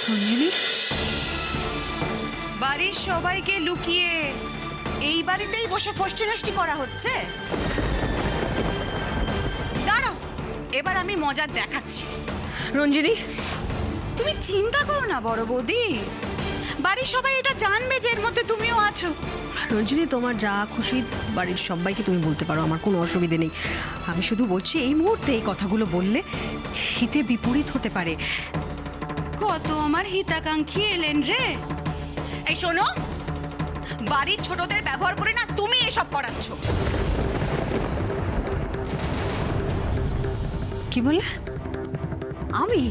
রঞ্জিনী, বাড়ির সবাইকে লুকিয়ে এই বাড়িতেই বসে ফষ্টি নষ্টি করা হচ্ছে। দাঁড়াও, এবার আমি মজা দেখাচ্ছি। রঞ্জিনী, তুমি চিন্তা করো না বড় বৌদি, বাড়ির সবাই এটা জানবে যে এর মধ্যে তুমিও আছো। রঞ্জিনী, তোমার যা খুশি বাড়ির সবাইকে তুমি বলতে পারো, আমার কোনো অসুবিধে নেই। আমি শুধু বলছি এই মুহূর্তে এই কথাগুলো বললে হিতে বিপরীত হতে পারে। কত আমার হিতাকাঙ্ক্ষী এলেন রে। এই শোনো, বাড়ির ছোটদের ব্যবহার করে না তুমি এসব করাচ্ছ। কি বললে? আমি?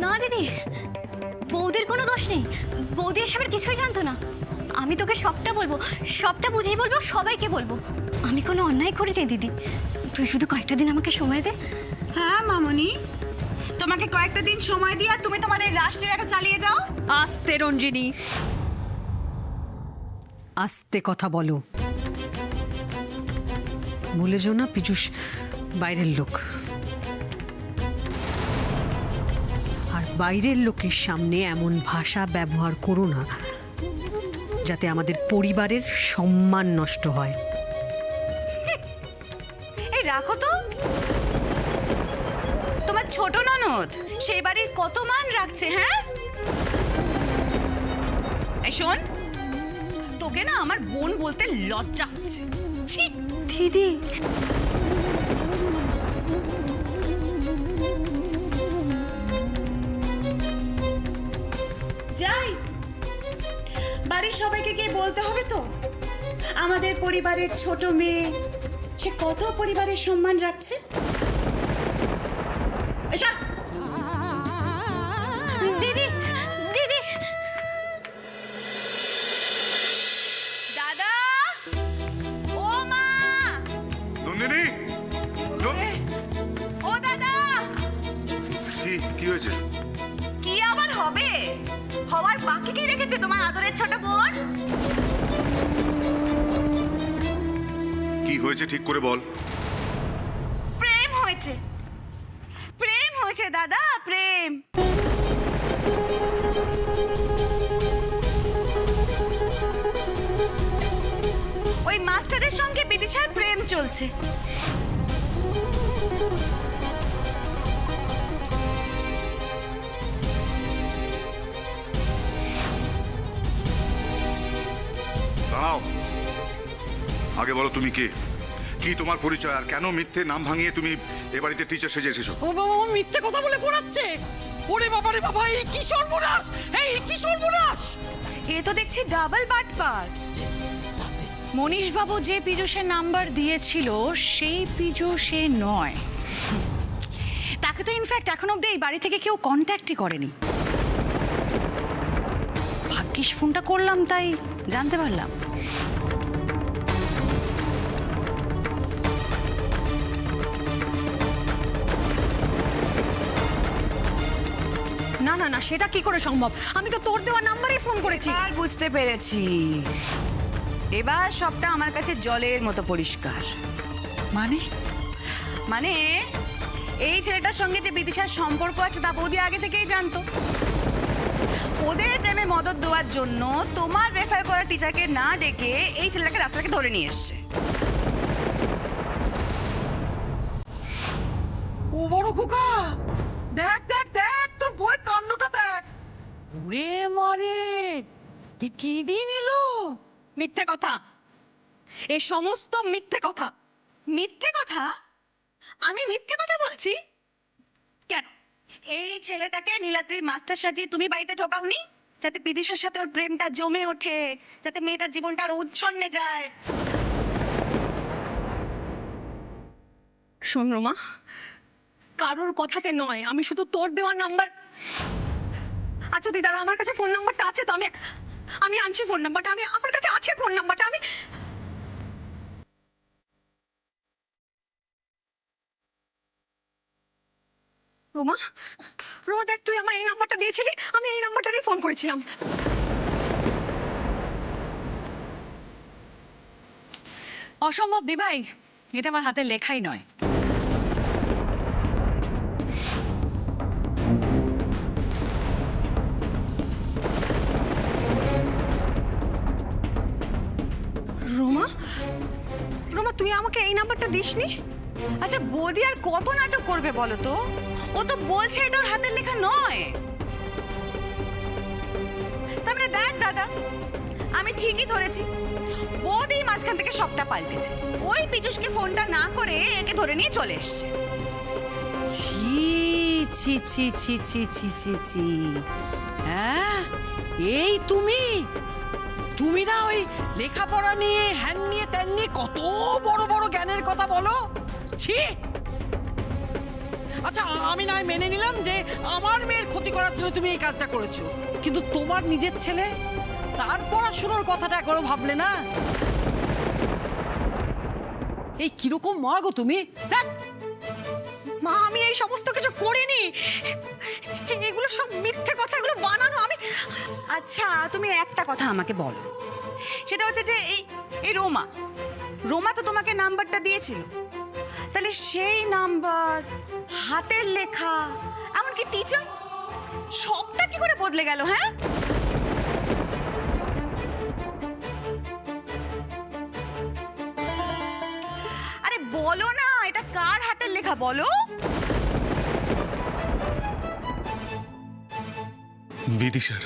না দিদি, বৌদির কোনো দোষ নেই। বৌদি এসবের কিছুই জানতো না। আমি তোকে সবটা বলবো, সবটা বুঝিয়ে বলবো, সবাইকে বলবো। আমি কোনো অন্যায় করিনি দিদি, তুই শুধু কয়েকটা দিন আমাকে সময় দে। হ্যাঁ মামনি, তোমাকে কয়েকটা দিন সময় দিয়ে তুমি তোমার এই রাষ্ট্রীয়টা চালিয়ে যাও। আস্তে রঞ্জিনী, আস্তে কথা বলো। ভুলে যাও না পীযূষ বাইরের লোক, আর বাইরের লোকের সামনে এমন ভাষা ব্যবহার করো না যাতে আমাদের পরিবারের সম্মান নষ্ট হয়। এই রাখো তো, তোমার ছোট ননদ সেই বাড়ির কত মান রাখছে। হ্যাঁ, এই শোন, তোকে না আমার বোন বলতে লজ্জা হচ্ছে। ছি দিদি, যাই, বাড়ির সবাইকে গিয়ে বলতে হবে তো আমাদের পরিবারের ছোট মেয়ে সে কত পরিবারের সম্মান রাখছে। এসা দিদি, দিদি, দাদা, ও মা, নন্দিনী, ও দাদা। কি হয়েছে? কি আবার হবে, হওয়ার বাকি কি রেখেছে তোমার আদরের ছোট বোন? কি হয়েছে ঠিক করে বল। প্রেম হয়েছে, প্রেম হয়েছে দাদা, প্রেম। ওই মাস্টারের সঙ্গে বিদিশার প্রেম চলছে। দাঁড়াও, আগে বলো তুমি কে, কি তোমার পরিচয়, আর কেন মিথ্যে নাম ভাঙিয়ে তুমি এ বাড়িতে টিচার সেজে এসেছো? ও বাবা, ও মিথ্যে কথা বলে পড়াচ্ছে। ওরে বাবা রে বাবা, এই কি সর্বনাশ, এই কি সর্বনাশ। এ তো দেখছি ডাবল বাটপার। মনীশ বাবু যে পীযূষের নাম্বার দিয়েছিল সেই পীযূষে নয়। তাকে তো ইনফ্যাক্ট এখন অব্দি এই বাড়ি থেকে কেউ কন্ট্যাক্টই করেনি। ভাগ্যিস ফোনটা করলাম, তাই জানতে পারলাম। না না না, সেটা কি করে সম্ভব? আমি তো তোর দেওয়া নাম্বারেই ফোন করেছি। আর বুঝতে পেরেছি, এবার সবটা আমার কাছে জলের মতো পরিষ্কার। মানে মানে এই ছেলেটার সঙ্গে যে বিদিশার সম্পর্ক আছে তা বৌদি আগে থেকেই জানতো। ওদের প্রেমে মদত দেওয়ার জন্য তোমার রেফার করা টিচারকে না ডেকে এই ছেলেটাকে রাস্তা থেকে ধরে নিয়ে এসছে। ও বড় খোকা, দেখ দেখ দেখ, তোর বই কাণ্ডটা দেখ। ওরে মারে, কি দিন এলো। মিথ্যে কথা, এই সমস্ত মিথ্যে কথা। মিথ্যে কথা? আমি মিথ্যে কথা বলছি কেন? এই ছেলেটাকে নীলাদ্রি মাস্টার সাজিয়ে তুমি বাড়িতে ঢোকাওনি যাতে বিদিশার সাথে ওর প্রেমটা জমে ওঠে, যাতে মেয়েটার জীবনটা আর উচ্ছন্নে যায়। শোন রোমা, কারোর কথাতে নয়, আমি শুধু তোর দেওয়া নাম্বার। আচ্ছা তুই দাঁড়া, আমার কাছে ফোন নাম্বারটা আছে তো, আমি আনছি ফোন নাম্বারটা। আমার কাছে আছে ফোন নাম্বারটা। রোমা, রোমা দেখ, তুই আমার এই নাম্বারটা দিয়েছিলি, আমি এই নাম্বারটা দিয়ে ফোন করেছিলাম। অসম্ভব দিভাই, এটা আমার হাতের লেখাই নয়। রোমা, রোমা তুই আমাকে এই নাম্বারটা দিসনি? আচ্ছা বৌদি আর কত নাটক করবে বলো তো? ও তো বলছে এটা ওর হাতের লেখা নয়। তার মানে দেখ দাদা, আমি ঠিকই ধরেছি, বৌদি মাঝখান থেকে সবটা পাল্টেছে। ওই পীযূষকে ফোনটা না করে একে ধরে নিয়ে চলে এসছে। ছি ছি ছি ছি ছি ছি ছি ছি, হ্যাঁ এই তুমি তুমি না ওই লেখাপড়া নিয়ে হ্যান নিয়ে ত্যান নিয়ে কত বড় বড় জ্ঞানের কথা বলো। ছি। আচ্ছা আমি না মেনে নিলাম যে আমার মেয়ের ক্ষতি করার জন্য তুমি এই কাজটা করেছো, কিন্তু তোমার নিজের ছেলে, তার পড়াশোনার কথাটা একবারও ভাবলে না? এই কিরকম মা গো তুমি? দেখ মা আমি এই সমস্ত কিছু করিনি, এগুলো সব মিথ্যে কথা, এগুলো বানানো। আমি আচ্ছা তুমি একটা কথা আমাকে বলো, সেটা হচ্ছে যে এই রোমা রোমা তো তোমাকে নাম্বারটা দিয়েছিল, তাহলে সেই নাম্বার, হাতের লেখা, এমনকি টিচার, সবটা কি করে বদলে গেল? হ্যাঁ আরে বলো না, এটা কার হাতের লেখা বলো? বিদিশার।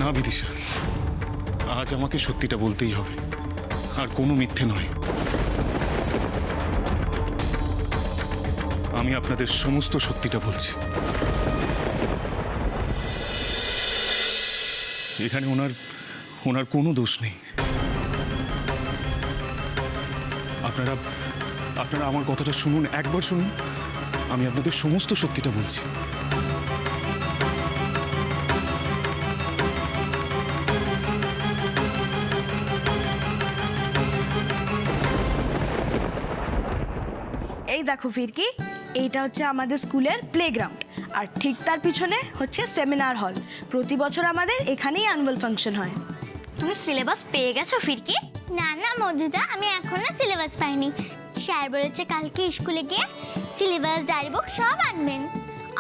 না বিদিশা, আজ আমাকে সত্যিটা বলতেই হবে, আর কোনো মিথ্যে নয়। আমি আপনাদের সমস্ত সত্যিটা বলছি। এখানে ওনার কোনো দোষ নেই। আপনারা আমার কথাটা শুনুন, একবার শুনুন, আমি আপনাদের সমস্ত সত্যিটা বলছি। এই দেখো ফিরকি, এইটা হচ্ছে আমাদের স্কুলের প্লেগ্রাউন্ড, আর ঠিক তার পিছনে হচ্ছে সেমিনার হল। প্রতি বছর আমাদের এখানেই অ্যানুয়াল ফাংশন হয়। তুমি সিলেবাস পেয়ে গেছো ফিরকি? না না মধুজা, আমি এখনো সিলেবাস পাইনি। স্যার বলেছে কালকে স্কুলে গিয়ে সিলেবাস, ডায়েরি বুক সব আনবেন।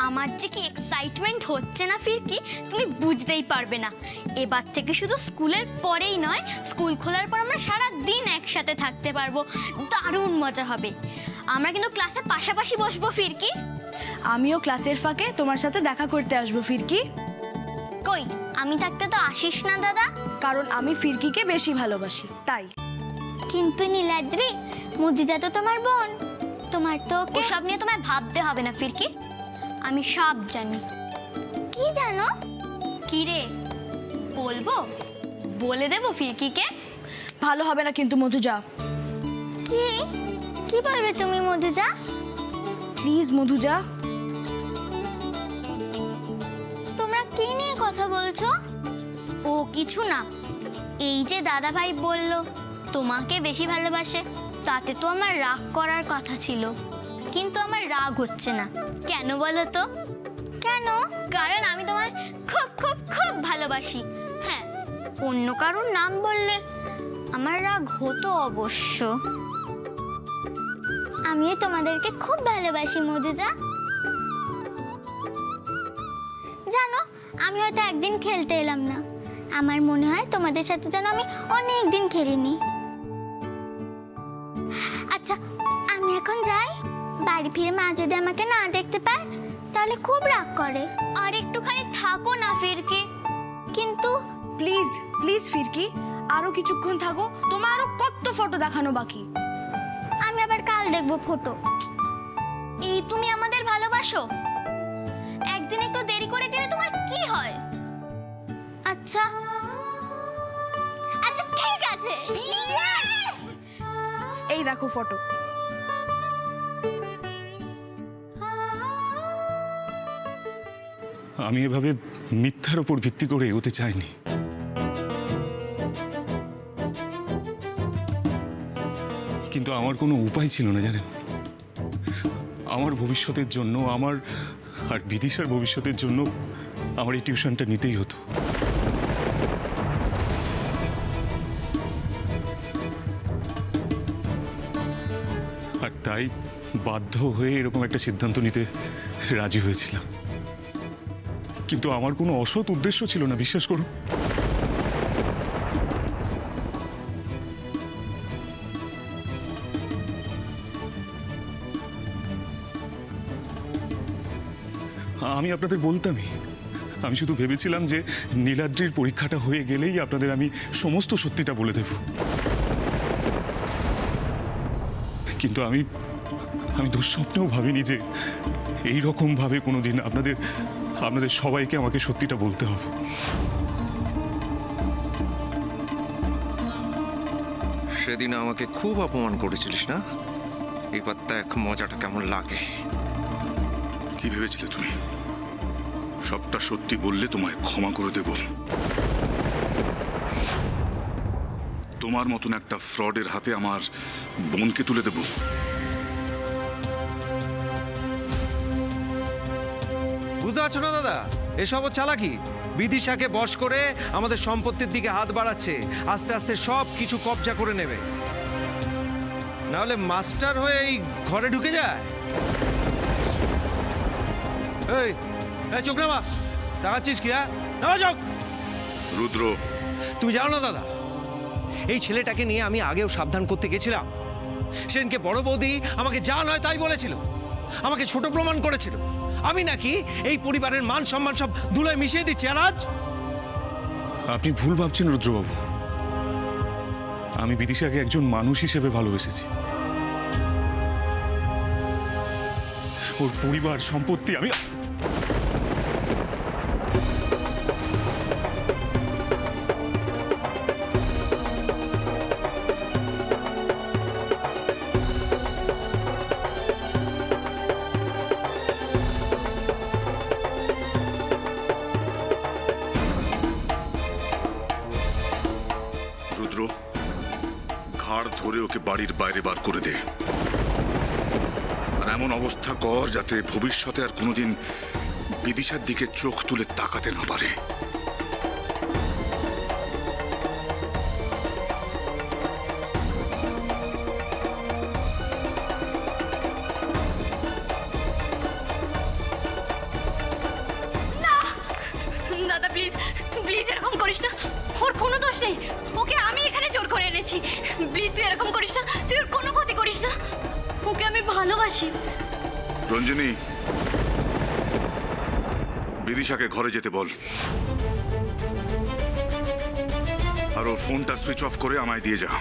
আমার যে কি এক্সাইটমেন্ট হচ্ছে না ফিরকি, তুমি বুঝতেই পারবে না। এবার থেকে শুধু স্কুলের পরেই নয়, স্কুল খোলার পর আমরা সারা দিন একসাথে থাকতে পারবো, দারুণ মজা হবে। আমরা কিন্তু ক্লাসে পাশাপাশি বসবো ফিরকি। আমিও ক্লাসের ফাঁকে তোমার সাথে দেখা করতে আসবো ফিরকি। কই, আমি থাকতে তো আসিস না দাদা। কারণ আমি ফিরকিকে বেশি ভালোবাসি, তাই। কিন্তু নীলাদ্রি, মধুজা তো তোমার বোন, তোমার তো ওকে ওসব নিয়ে তোমায় ভাবতে হবে না ফিরকি, আমি সব জানি। কি জানো? কি রে, বলবো? বলে দেবো ফিরকিকে? ভালো হবে না কিন্তু মধুজা। কি কি বলবে তুমি মধুজা? প্লিজ মধুজা। তোমরা কি নিয়ে কথা বলছো? ও কিছু না, এই যে দাদা ভাই বলল তোমাকে বেশি ভালোবাসে, তাতে তো আমার রাগ করার কথা ছিল, কিন্তু আমার রাগ হচ্ছে না। কেন বলো তো? কেন? কারণ আমি তোমায় খুব খুব খুব ভালোবাসি। হ্যাঁ, অন্য কারোর নাম বললে আমার রাগ হতো অবশ্য। আমিও তোমাদেরকে খুব ভালোবাসি মধুজা। জানো, আমি হয়তো একদিন খেলতে এলাম না, আমার মনে হয় তোমাদের সাথে যেন আমি অনেক দিন খেলিনি। আচ্ছা আমি এখন যাই, বাড়ি ফিরে মা যদি আমাকে না দেখতে পায় তাহলে খুব রাগ করে। আর একটুখানি থাকো না ফিরকি। কিন্তু প্লিজ প্লিজ ফিরকি, আরো কিছুক্ষণ থাকো, তোমার আরো কত ফটো দেখানো বাকি। আমি আবার কাল দেখবো ফটো। এই তুমি আমাদের ভালোবাসো, একদিন একটু দেরি করে গেলে তোমার কি হয়? আচ্ছা আচ্ছা ঠিক আছে। এই দেখো ফটো। আমি এভাবে মিথ্যার উপর ভিত্তি করে এগোতে চাইনি। কিন্তু আমার কোনো উপায় ছিল না জানেন। আমার ভবিষ্যতের জন্য, আমার আর বিদিশার ভবিষ্যতের জন্য আমার এই টিউশনটা নিতেই হতো। আর তাই বাধ্য হয়ে এরকম একটা সিদ্ধান্ত নিতে রাজি হয়েছিলাম। কিন্তু আমার কোনো অসৎ উদ্দেশ্য ছিল না, বিশ্বাস করুন। আমি আপনাদের বলতামই, আমি শুধু ভেবেছিলাম যে নীলাদ্রির পরীক্ষাটা হয়ে গেলেই আপনাদের আমি সমস্ত সত্যিটা বলে দেব। কিন্তু আমি দুঃস্বপ্নেও ভাবিনি যে এইরকম ভাবে কোনোদিন আপনাদের সবাইকে আমাকে সত্যিটা বলতে হবে। সেদিন আমাকে খুব অপমান করেছিলিস না? এবার দেখ মজাটা কেমন লাগে। কি ভেবেছিলে তুমি সবটা সত্যি বললে তোমায় ক্ষমা করে দেব? তোমার মতন একটা ফ্রডের হাতে আমার বোনকে তুলে দেব? বুঝতে পারছো না দাদা, এসবও চালাকি। বিদিশাকে বশ করে আমাদের সম্পত্তির দিকে হাত বাড়াচ্ছে, আস্তে আস্তে সব কিছু কবজা করে নেবে। নাহলে মাস্টার হয়ে এই ঘরে ঢুকে যায়। এই চোখ নামা, তাকাচ্ছিস কি? হ্যাঁ নামা চোখ। রুদ্র, তুমি জানো না দাদা, এই ছেলেটাকে নিয়ে আমি আগেও সাবধান করতে গেছিলাম। সেদিনকে বড় বৌদি আমাকে যা নয় তাই বলেছিল, আমাকে ছোট প্রমাণ করেছিল। আমি নাকি এই পরিবারের মান সম্মান সব ধুলোয় মিশিয়ে দিচ্ছি। আর আজ আপনি ভুল ভাবছেন রুদ্রবাবু। আমি বিদিশাকে একজন মানুষ হিসেবে ভালোবেসেছি। ওর পরিবার সম্পত্তি আমি রুদ্র, ঘাড় ধরে ওকে বাড়ির বাইরে বার করে দে। আর এমন অবস্থা কর যাতে ভবিষ্যতে আর কোনোদিন বিদিশার দিকে চোখ তুলে তাকাতে না পারে। দাদা প্লিজ প্লিজ এরকম করিস না, ওর কোনো দোষ নেই। ওকে আমি এখানে জোর করে এনেছি। প্লিজ তুই এরকম করিস না, তুই ওর কোনো ক্ষতি করিস না। ওকে আমি ভালোবাসি। রঞ্জনী, বিদিশাকে ঘরে যেতে বল। আর ওর ফোনটা সুইচ অফ করে আমায় দিয়ে যা।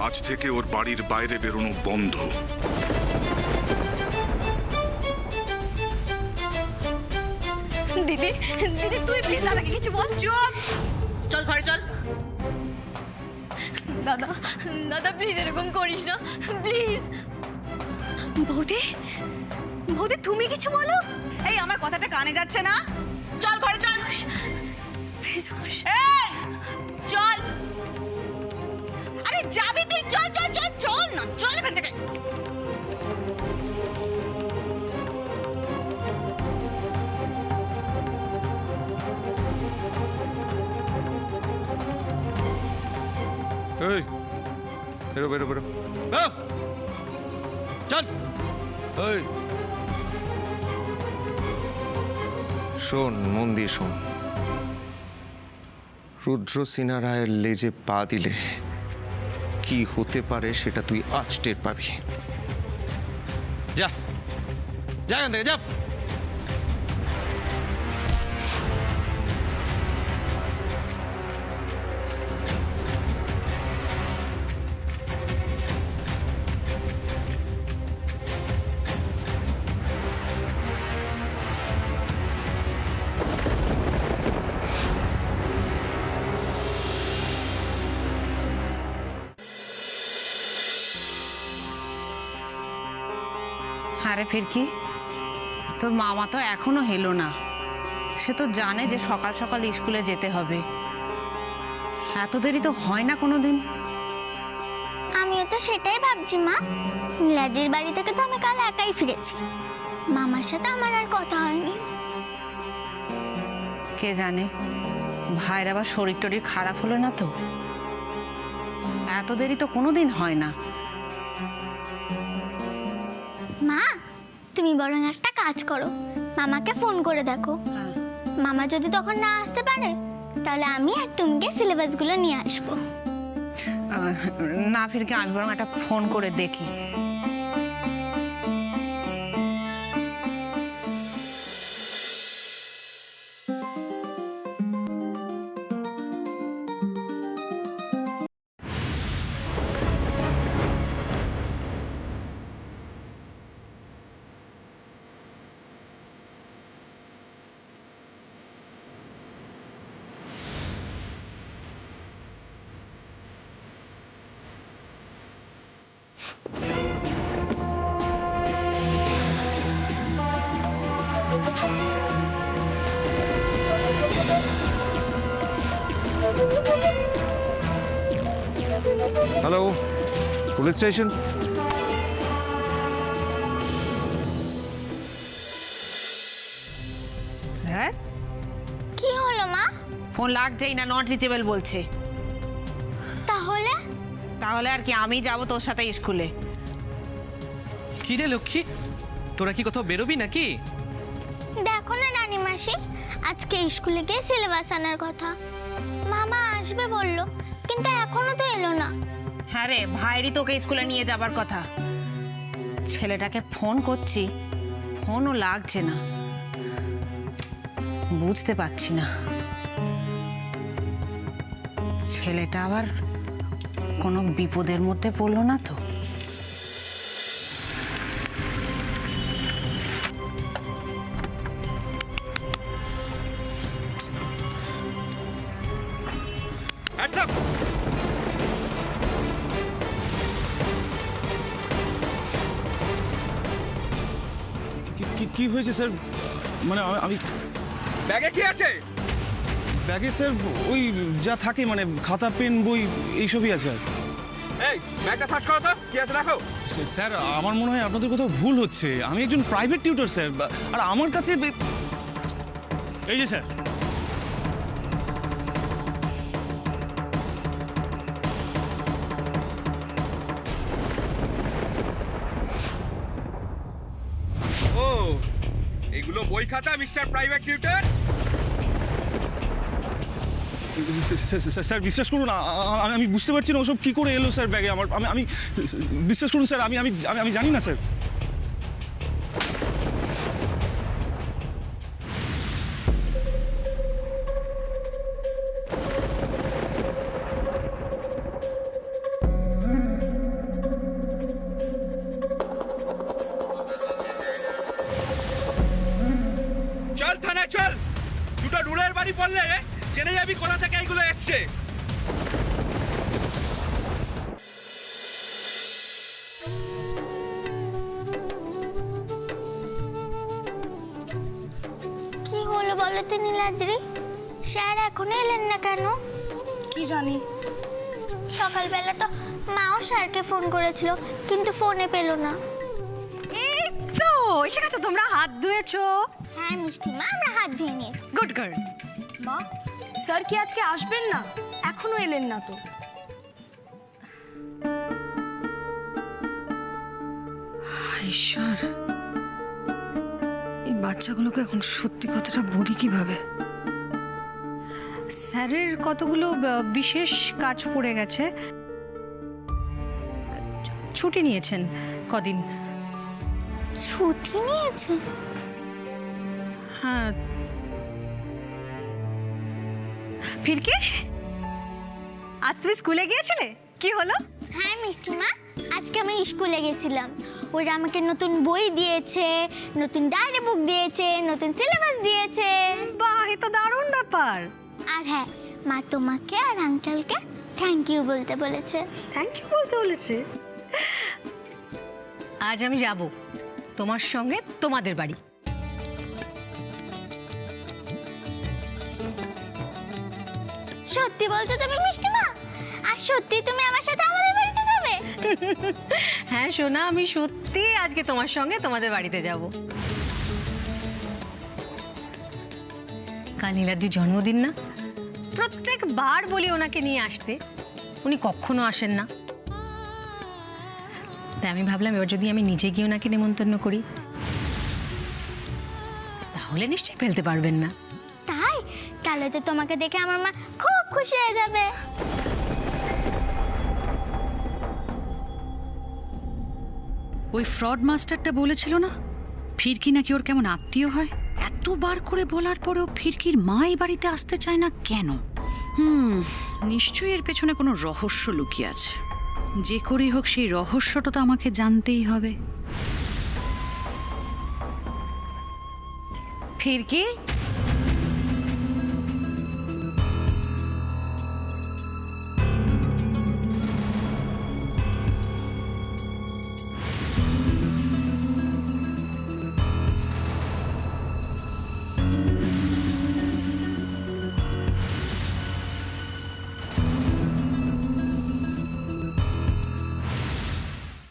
আজ থেকে ওর বাড়ির বাইরে বেরোনো বন্ধ। দিদি দিদি তুই প্লিজ দাদাকে কিছু বল। চুপ, চল ঘরে চল। দাদা দাদা প্লিজ এরকম করিস না প্লিজ। বৌদি বৌদি তুমি কিছু বলো। এই আমার কথাটা কানে যাচ্ছে না? চল ঘরে চল। প্লিজ এই চল। আরে যাবি তুই? চল চল চল চল না, চল এখান থেকে। এই বেরো বেরো বেরো, চল। এই শোন, মন দিয়ে শোন। রুদ্র সিনহা রায়ের লেজে পা দিলে কি হতে পারে সেটা তুই আজ টের পাবি। যা যা এখান থেকে যা। আরে ফিরকি, তোর মামা তো এখনো এলো না। সে তো জানে যে সকাল সকাল স্কুলে যেতে হবে। এত দেরি তো হয় না কোনোদিন। আমিও তো তো সেটাই ভাবছি মা। নীলাদির বাড়ি থেকে তো আমি কাল একাই ফিরেছি, মামার সাথে আমার আর কথা হয়নি। কে জানে ভাইয়ের আবার শরীর টরীর খারাপ হলো না তো? এত দেরি তো কোনোদিন হয় না। মা তুমি বরং একটা কাজ করো, মামাকে ফোন করে দেখো। মামা যদি তখন না আসতে পারে তাহলে আমি আর তুমিকে সিলেবাসগুলো নিয়ে আসবো। না ফিরকে আমি বরং একটা ফোন করে দেখি। Hello, police station. হ্যাঁ, কি হলো মা? ফোন লাগছেই না, নট রিচেবল বলছে। তাহলে তাহলে আর কি, আমি যাব তোর সাথে স্কুলে। কি রে লক্ষ্মী, তোরা কি কোথাও বেরোবি নাকি? দেখো না রানী মাসি, আজকে স্কুলে গিয়ে সিলেবাস আনার কথা। মামা আসবে বললো, কিন্তু এখনো তো এলো না। হ্যাঁ রে, ভাইয়েরই তোকে স্কুলে নিয়ে যাবার কথা। ছেলেটাকে ফোন করছি, ফোনও লাগছে না। বুঝতে পারছি না ছেলেটা আবার কোনো বিপদের মধ্যে পড়লো না তো? কি হয়েছে স্যার? মানে আমি ব্যাগে কি আছে? ব্যাগে স্যার ওই যা থাকে, মানে খাতা পেন বই এইসবই আছে। এই ব্যাগটা সার্চ করো তো, কি আছে দেখো। স্যার আমার মনে হয় আপনাদের কোথাও ভুল হচ্ছে। আমি একজন প্রাইভেট টিউটর স্যার, আর আমার কাছে এই যে স্যার। ও, এগুলো বই খাতা মিস্টার প্রাইভেট টিউটর। স্যার বিশ্বাস করুন, আমি বুঝতে পারছি না ওসব কি করে এলো স্যার ব্যাগে আমার। আমি বিশ্বাস করুন স্যার, আমি জানি না স্যার। চল থানায় চল, দুটো রুলের বাড়ি পড়লে জেনে যাবি কোথা থেকে এইগুলো এসছে। কি হলো বলো তো নীলাদ্রি, স্যার এখনো এলেন না কেন? কি জানি। সকালবেলা তো মাও স্যারকে ফোন করেছিল, কিন্তু ফোনে পেল না। এই তো এসে গেছো তোমরা, হাত ধুয়েছো? হ্যাঁ মিষ্টি মা, আমরা হাত ধুয়ে নিয়েছি। Good girl. মা, স্যার কি আজকে আসবেন না? এখনো এলেন না তো। ঈশ্বর, এই বাচ্চাগুলোকে এখন সত্যি কথাটা বলি কিভাবে? স্যারের কতগুলো বিশেষ কাজ পড়ে গেছে, ছুটি নিয়েছেন কদিন। ছুটি নিয়েছে? হ্যাঁ। ফিরকি, আজ তুমি স্কুলে গিয়েছিলে, কি হলো? হ্যাঁ মিষ্টি মা, আজকে আমি স্কুলে গেছিলাম। ওরা আমাকে নতুন বই দিয়েছে, নতুন ডায়েরি বুক দিয়েছে, নতুন সিলেবাস দিয়েছে। বাহ, এ তো দারুণ ব্যাপার। আর হ্যাঁ, মা তোমাকে আর আঙ্কেলকে থ্যাংক ইউ বলতে বলেছে। থ্যাংক ইউ বলতে বলেছে? আজ আমি যাব তোমার সঙ্গে তোমাদের বাড়ি। সত্যি বলছো তুমি মিষ্টি মা? আর সত্যি তুমি আমার সাথে আমাদের বাড়িতে যাবে? হ্যাঁ সোনা, আমি সত্যি আজকে তোমার সঙ্গে তোমাদের বাড়িতে যাব। কাল নীলাদির জন্মদিন না, প্রত্যেকবার বলি ওনাকে নিয়ে আসতে, উনি কখনো আসেন না। তাই আমি ভাবলাম এবার যদি আমি নিজে গিয়ে ওনাকে নেমন্তন্ন করি তাহলে নিশ্চয়ই ফেলতে পারবেন না। তাই? তাহলে তো তোমাকে দেখে আমার মা খুব খুশি হয়ে যাবে। ওই ফ্রড মাস্টারটা বলেছিল না ফিরকি নাকি ওর কেমন আত্মীয় হয়। এতবার করে বলার পরেও ফিরকির মা এই বাড়িতে আসতে চায় না কেন? নিশ্চয়ই এর পেছনে কোনো রহস্য লুকিয়ে আছে। যে করেই হোক সেই রহস্যটা তো আমাকে জানতেই হবে। ফিরকি